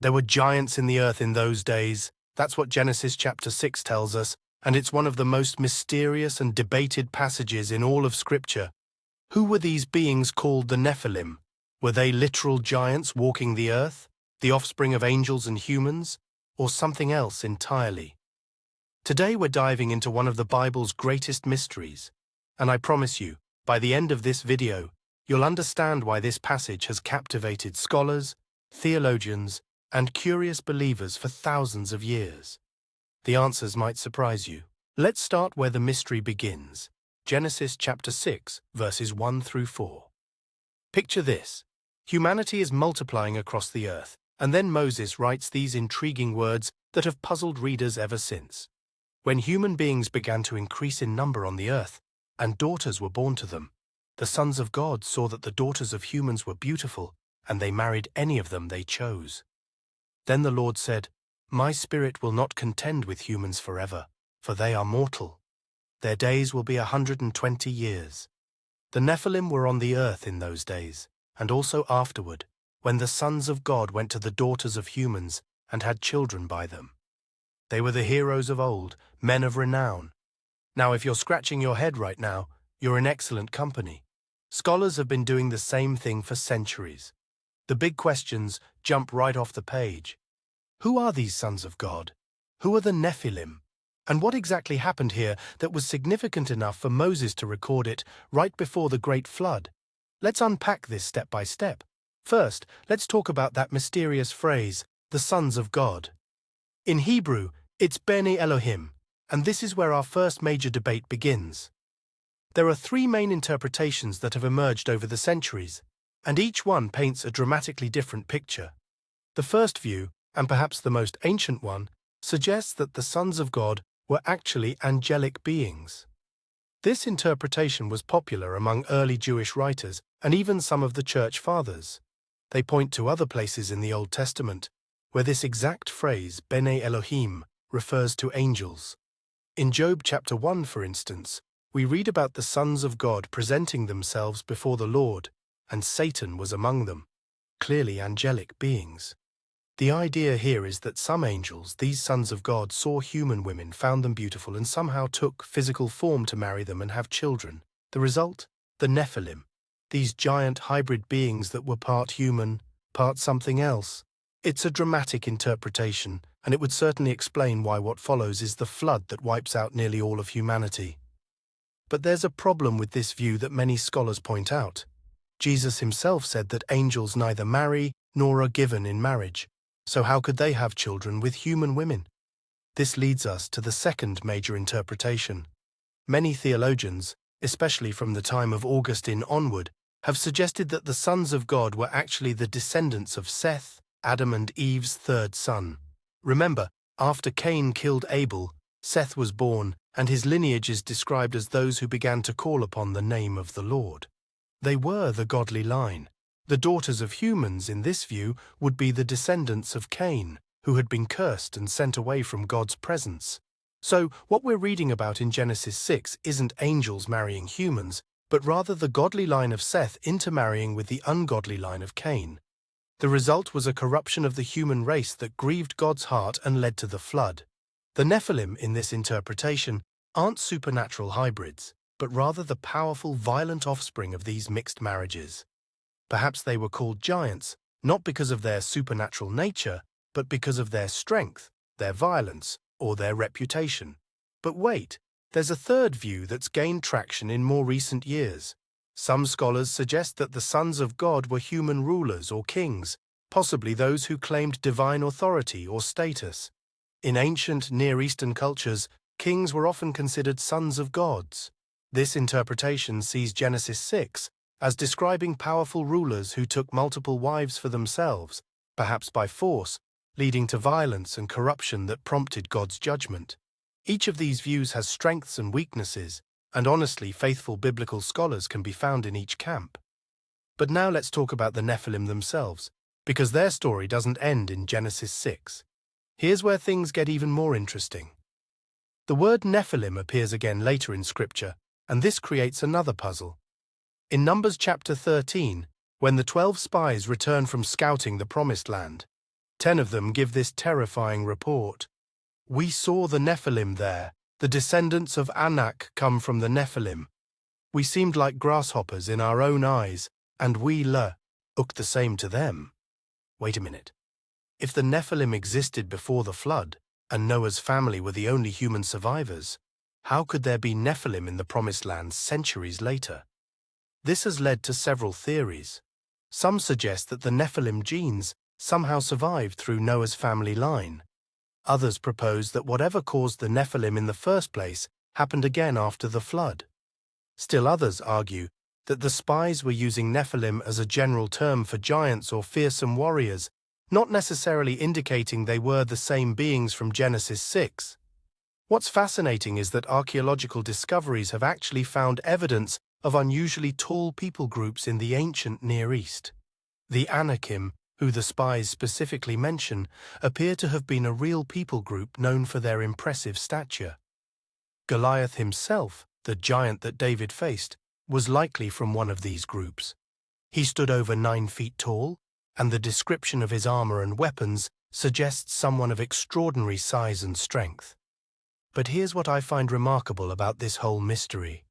There were giants in the earth in those days. That's what Genesis chapter 6 tells us, and it's one of the most mysterious and debated passages in all of Scripture. Who were these beings called the Nephilim? Were they literal giants walking the earth, the offspring of angels and humans, or something else entirely? Today we're diving into one of the Bible's greatest mysteries, and I promise you, by the end of this video, you'll understand why this passage has captivated scholars, theologians, and curious believers for thousands of years. The answers might surprise you. Let's start where the mystery begins. Genesis chapter 6, verses 1 through 4. Picture this. Humanity is multiplying across the earth, and then Moses writes these intriguing words that have puzzled readers ever since. When human beings began to increase in number on the earth, and daughters were born to them, the sons of God saw that the daughters of humans were beautiful, and they married any of them they chose. Then the Lord said, "My spirit will not contend with humans forever, for they are mortal. Their days will be 120 years. The Nephilim were on the earth in those days, and also afterward, when the sons of God went to the daughters of humans and had children by them. They were the heroes of old, men of renown." Now, if you're scratching your head right now, you're in excellent company. Scholars have been doing the same thing for centuries. The big questions jump right off the page. Who are these sons of God? Who are the Nephilim? And what exactly happened here that was significant enough for Moses to record it right before the Great Flood? Let's unpack this step by step. First, let's talk about that mysterious phrase, the sons of God. In Hebrew, it's Bnei Elohim, and this is where our first major debate begins. There are three main interpretations that have emerged over the centuries, and each one paints a dramatically different picture. The first view, and perhaps the most ancient one, suggests that the sons of God were actually angelic beings. This interpretation was popular among early Jewish writers and even some of the church fathers. They point to other places in the Old Testament where this exact phrase, Bnei Elohim, refers to angels. In Job chapter 1, for instance, we read about the sons of God presenting themselves before the Lord, and Satan was among them, clearly angelic beings. The idea here is that some angels, these sons of God, saw human women, found them beautiful, and somehow took physical form to marry them and have children. The result? The Nephilim, these giant hybrid beings that were part human, part something else. It's a dramatic interpretation, and it would certainly explain why what follows is the flood that wipes out nearly all of humanity. But there's a problem with this view that many scholars point out. Jesus himself said that angels neither marry nor are given in marriage. So how could they have children with human women? This leads us to the second major interpretation. Many theologians, especially from the time of Augustine onward, have suggested that the sons of God were actually the descendants of Seth, Adam and Eve's third son. Remember, after Cain killed Abel, Seth was born, and his lineage is described as those who began to call upon the name of the Lord. They were the godly line. The daughters of humans, in this view, would be the descendants of Cain, who had been cursed and sent away from God's presence. So, what we're reading about in Genesis 6 isn't angels marrying humans, but rather the godly line of Seth intermarrying with the ungodly line of Cain. The result was a corruption of the human race that grieved God's heart and led to the flood. The Nephilim, in this interpretation, aren't supernatural hybrids, but rather the powerful, violent offspring of these mixed marriages. Perhaps they were called giants, not because of their supernatural nature, but because of their strength, their violence, or their reputation. But wait, there's a third view that's gained traction in more recent years. Some scholars suggest that the sons of God were human rulers or kings, possibly those who claimed divine authority or status. In ancient Near Eastern cultures, kings were often considered sons of gods. This interpretation sees Genesis 6 as describing powerful rulers who took multiple wives for themselves, perhaps by force, leading to violence and corruption that prompted God's judgment. Each of these views has strengths and weaknesses, and honestly, faithful biblical scholars can be found in each camp. But now let's talk about the Nephilim themselves, because their story doesn't end in Genesis 6. Here's where things get even more interesting. The word Nephilim appears again later in Scripture, and this creates another puzzle. In Numbers chapter 13, when the 12 spies return from scouting the Promised Land, 10 of them give this terrifying report. We saw the Nephilim there. The descendants of Anak come from the Nephilim. We seemed like grasshoppers in our own eyes, and we looked the same to them. Wait a minute. If the Nephilim existed before the flood, and Noah's family were the only human survivors, how could there be Nephilim in the Promised Land centuries later? This has led to several theories. Some suggest that the Nephilim genes somehow survived through Noah's family line. Others propose that whatever caused the Nephilim in the first place happened again after the flood. Still others argue that the spies were using Nephilim as a general term for giants or fearsome warriors, not necessarily indicating they were the same beings from Genesis 6. What's fascinating is that archaeological discoveries have actually found evidence of unusually tall people groups in the ancient Near East. The Anakim, who the spies specifically mention, appear to have been a real people group known for their impressive stature. Goliath himself, the giant that David faced, was likely from one of these groups. He stood over 9 feet tall, and the description of his armor and weapons suggests someone of extraordinary size and strength. But here's what I find remarkable about this whole mystery.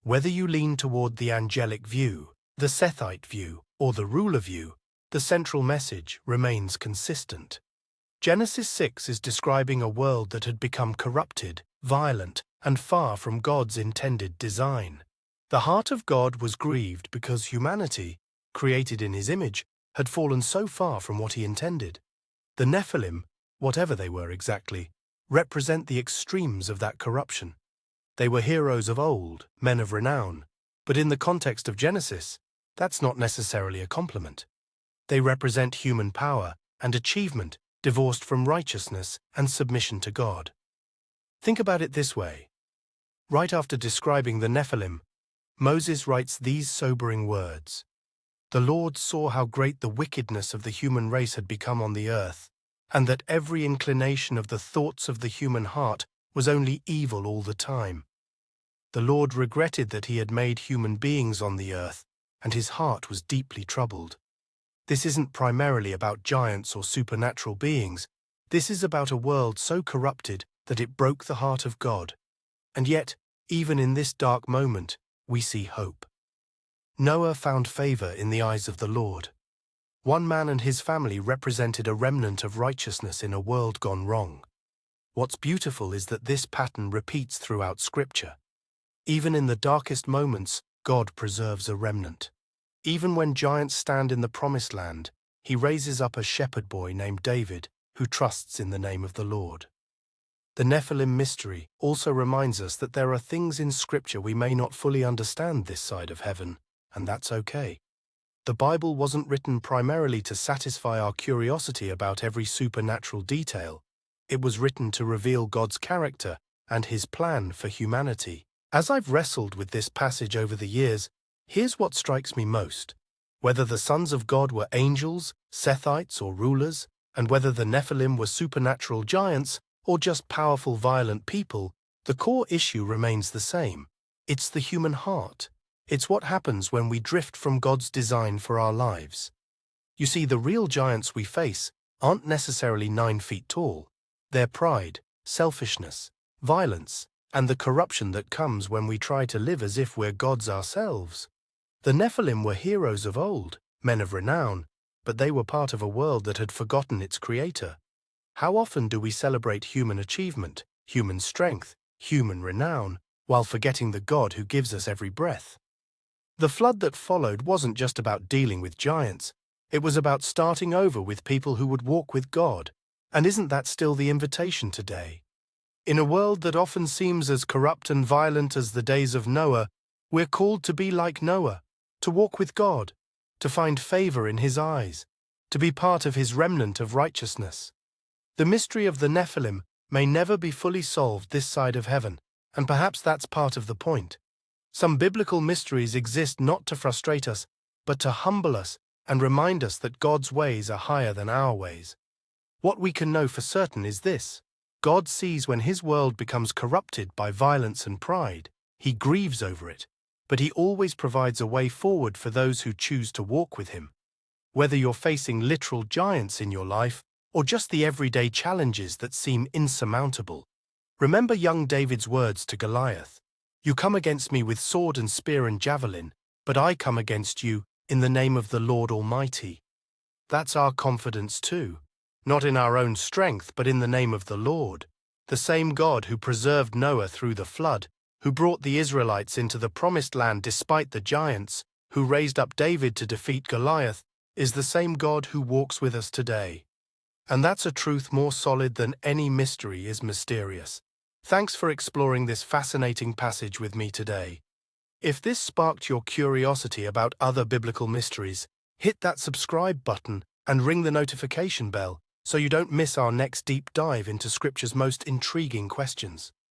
Whether you lean toward the angelic view, the Sethite view, or the ruler view, the central message remains consistent. Genesis 6 is describing a world that had become corrupted, violent, and far from God's intended design. The heart of God was grieved because humanity, created in His image, had fallen so far from what He intended. The Nephilim, whatever they were exactly, represent the extremes of that corruption. They were heroes of old, men of renown, but in the context of Genesis, that's not necessarily a compliment. They represent human power and achievement divorced from righteousness and submission to God. Think about it this way. Right after describing the Nephilim, Moses writes these sobering words. The Lord saw how great the wickedness of the human race had become on the earth, and that every inclination of the thoughts of the human heart was only evil all the time. The Lord regretted that He had made human beings on the earth, and His heart was deeply troubled. This isn't primarily about giants or supernatural beings. This is about a world so corrupted that it broke the heart of God. And yet, even in this dark moment, we see hope. Noah found favor in the eyes of the Lord. One man and his family represented a remnant of righteousness in a world gone wrong. What's beautiful is that this pattern repeats throughout Scripture. Even in the darkest moments, God preserves a remnant. Even when giants stand in the Promised Land, He raises up a shepherd boy named David who trusts in the name of the Lord. The Nephilim mystery also reminds us that there are things in Scripture we may not fully understand this side of heaven, and that's okay. The Bible wasn't written primarily to satisfy our curiosity about every supernatural detail. It was written to reveal God's character and His plan for humanity. As I've wrestled with this passage over the years, here's what strikes me most. Whether the sons of God were angels, Sethites, or rulers, and whether the Nephilim were supernatural giants or just powerful, violent people, the core issue remains the same. It's the human heart. It's what happens when we drift from God's design for our lives. You see, the real giants we face aren't necessarily 9 feet tall. They're pride, selfishness, violence, and the corruption that comes when we try to live as if we're gods ourselves. The Nephilim were heroes of old, men of renown, but they were part of a world that had forgotten its creator. How often do we celebrate human achievement, human strength, human renown, while forgetting the God who gives us every breath? The flood that followed wasn't just about dealing with giants. It was about starting over with people who would walk with God. And isn't that still the invitation today? In a world that often seems as corrupt and violent as the days of Noah, we're called to be like Noah, to walk with God, to find favor in His eyes, to be part of His remnant of righteousness. The mystery of the Nephilim may never be fully solved this side of heaven, and perhaps that's part of the point. Some biblical mysteries exist not to frustrate us, but to humble us and remind us that God's ways are higher than our ways. What we can know for certain is this: God sees when His world becomes corrupted by violence and pride. He grieves over it, but He always provides a way forward for those who choose to walk with Him. Whether you're facing literal giants in your life or just the everyday challenges that seem insurmountable, remember young David's words to Goliath. You come against me with sword and spear and javelin, but I come against you in the name of the Lord Almighty. That's our confidence too, not in our own strength, but in the name of the Lord. The same God who preserved Noah through the flood, who brought the Israelites into the promised land despite the giants, who raised up David to defeat Goliath, is the same God who walks with us today. And that's a truth more solid than any mystery is mysterious. Thanks for exploring this fascinating passage with me today. If this sparked your curiosity about other biblical mysteries, hit that subscribe button and ring the notification bell so you don't miss our next deep dive into Scripture's most intriguing questions.